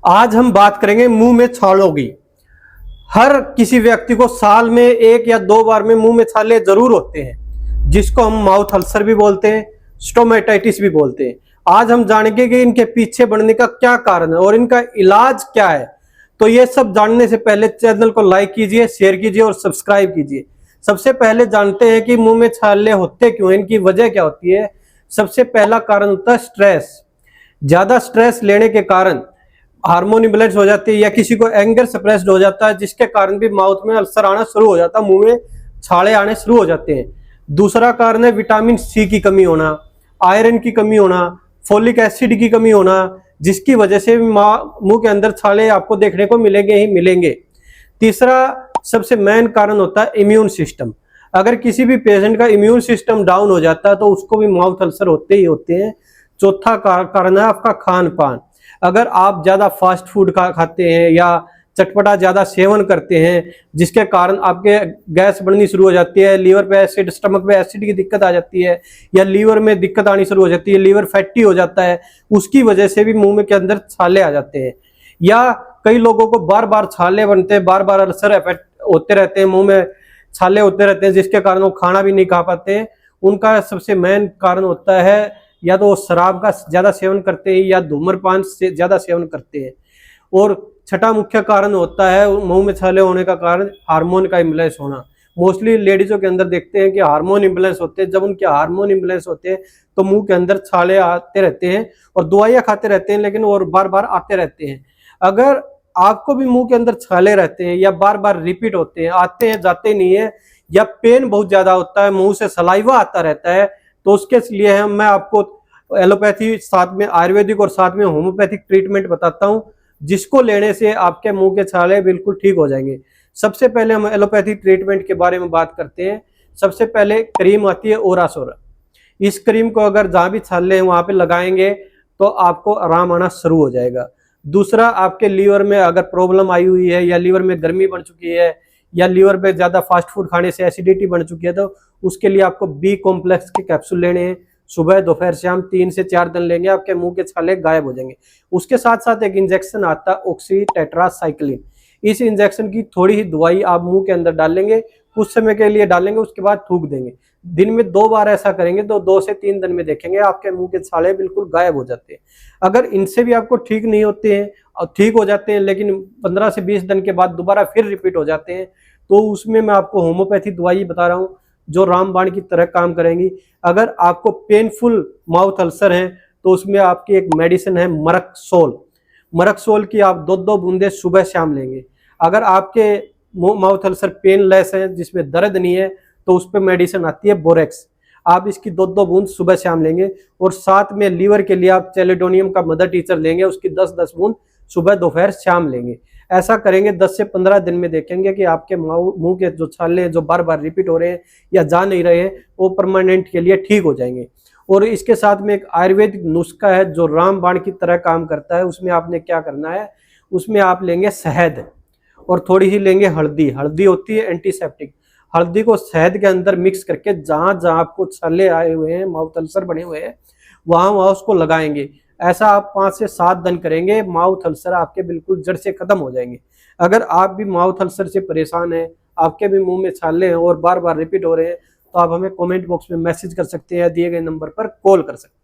आज हम बात करेंगे मुंह में छालों की। हर किसी व्यक्ति को साल में 1 या 2 बार में मुंह में छाले जरूर होते हैं, जिसको हम माउथ अल्सर भी बोलते हैं, स्टोमेटाइटिस भी बोलते हैं। आज हम जानेंगे कि इनके पीछे बढ़ने का क्या कारण है और इनका इलाज क्या है। तो ये सब जानने से पहले चैनल को लाइक कीजिए, शेयर कीजिए और सब्सक्राइब कीजिए। सबसे पहले जानते हैं कि मुंह में छाले होते क्यों, इनकी वजह क्या होती है। सबसे पहला कारण होता है स्ट्रेस। ज्यादा स्ट्रेस लेने के कारण हार्मोन इम्बैलेंस हो जाती है या किसी को एंगर सप्रेस्ड हो जाता है, जिसके कारण भी माउथ में अल्सर आना शुरू हो जाता है, मुंह में छाले आने शुरू हो जाते हैं। दूसरा कारण है विटामिन सी की कमी होना, आयरन की कमी होना, फोलिक एसिड की कमी होना, जिसकी वजह से मुंह के अंदर छाले आपको देखने को मिलेंगे ही मिलेंगे। तीसरा सबसे मेन कारण होता है इम्यून सिस्टम। अगर किसी भी पेशेंट का इम्यून सिस्टम डाउन हो जाता है तो उसको भी माउथ अल्सर होते ही होते हैं। चौथा कारण है आपका खान पान। अगर आप ज्यादा फास्ट फूड खाते हैं या चटपटा ज्यादा सेवन करते हैं, जिसके कारण आपके गैस बढ़नी शुरू हो जाती है, लीवर पे एसिड, स्टमक पे एसिड की दिक्कत आ जाती है या लीवर में दिक्कत आनी शुरू हो जाती है, लीवर फैटी हो जाता है, उसकी वजह से भी मुंह में के अंदर छाले आ जाते हैं। या कई लोगों को बार बार छाले बनते हैं, बार बार अल्सर इफेक्ट होते रहते हैं, मुंह में छाले होते रहते हैं, जिसके कारण वो खाना भी नहीं खा पाते हैं। उनका सबसे मेन कारण होता है या तो शराब का ज्यादा सेवन करते हैं या धूम्रपान से ज्यादा सेवन करते हैं। और छठा मुख्य कारण होता है मुंह में छाले होने का कारण हार्मोन का इम्बैलेंस होना। मोस्टली लेडीजों के अंदर देखते हैं कि हार्मोन इम्बैलेंस होते हैं। जब उनके हार्मोन इम्बैलेंस होते हैं तो मुंह के अंदर छाले आते रहते हैं और दवाइयां खाते रहते हैं, लेकिन और बार बार आते रहते हैं। अगर आपको भी मुंह के अंदर छाले रहते हैं या बार बार रिपीट होते हैं, आते हैं जाते नहीं है, या पेन बहुत ज्यादा होता है, मुंह से सलाइवा आता रहता है, तो उसके लिए मैं आपको एलोपैथी साथ में आयुर्वेदिक और साथ में होम्योपैथिक ट्रीटमेंट बताता हूं, जिसको लेने से आपके मुंह के छाले बिल्कुल ठीक हो जाएंगे। सबसे पहले हम एलोपैथी ट्रीटमेंट के बारे में बात करते हैं। सबसे पहले क्रीम आती है ओरासोरा। इस क्रीम को अगर जहां भी छाले हैं वहां पे लगाएंगे तो आपको आराम आना शुरू हो जाएगा। दूसरा, आपके लीवर में अगर प्रॉब्लम आई हुई है या लीवर में गर्मी बढ़ चुकी है या लीवर में ज्यादा फास्ट फूड खाने से एसिडिटी बढ़ चुकी है, तो उसके लिए आपको बी कॉम्प्लेक्स के कैप्सूल लेने हैं। सुबह दोपहर शाम 3 से 4 दिन लेंगे, आपके मुंह के छाले गायब हो जाएंगे। उसके साथ साथ एक इंजेक्शन आता है ऑक्सी टेट्रासाइक्लिन। इस इंजेक्शन की थोड़ी ही दवाई आप मुंह के अंदर डालेंगे, कुछ समय के लिए डालेंगे, उसके बाद थूक देंगे। दिन में 2 बार ऐसा करेंगे तो 2 से 3 दिन में देखेंगे आपके मुंह के छाले बिल्कुल गायब हो जाते हैं। अगर इनसे भी आपको ठीक नहीं होते हैं और ठीक हो जाते हैं लेकिन 15 से 20 दिन के बाद दोबारा फिर रिपीट हो जाते हैं, तो उसमें मैं आपको होम्योपैथी दवाई बता रहा हूँ जो रामबाण की तरह काम करेंगी। अगर आपको पेनफुल माउथ अल्सर है तो उसमें आपकी एक मेडिसिन है मरक्सोल। मरक्सोल की आप 2-2 बूंदे सुबह शाम लेंगे। अगर आपके माउथ अल्सर पेनलेस है, जिसमें दर्द नहीं है, तो उस पर मेडिसिन आती है बोरेक्स। आप इसकी 2-2 बूंद सुबह शाम लेंगे। और साथ में लीवर के लिए आप चैलिडोनियम का मदर टीचर लेंगे, उसकी 10-10 बूंद सुबह दोपहर शाम लेंगे। ऐसा करेंगे 10 से 15 दिन में देखेंगे कि आपके मुंह के जो छाले जो बार बार रिपीट हो रहे हैं या जा नहीं रहे हैं, वो परमानेंट के लिए ठीक हो जाएंगे। और इसके साथ में एक आयुर्वेदिक नुस्खा है जो रामबाण की तरह काम करता है। उसमें आपने क्या करना है, उसमें आप लेंगे शहद और थोड़ी ही लेंगे हल्दी। हल्दी होती है एंटीसेप्टिक। हल्दी को शहद के अंदर मिक्स करके जहां जहां आपको छाले आए हुए हैं, माउथ अल्सर बने हुए हैं, वहां वहां उसको लगाएंगे। ऐसा आप 5 से 7 दिन करेंगे, माउथ अल्सर आपके बिल्कुल जड़ से खत्म हो जाएंगे। अगर आप भी माउथ अल्सर से परेशान हैं, आपके भी मुंह में छाले हैं और बार बार रिपीट हो रहे हैं, तो आप हमें कमेंट बॉक्स में मैसेज कर सकते हैं या दिए गए नंबर पर कॉल कर सकते हैं।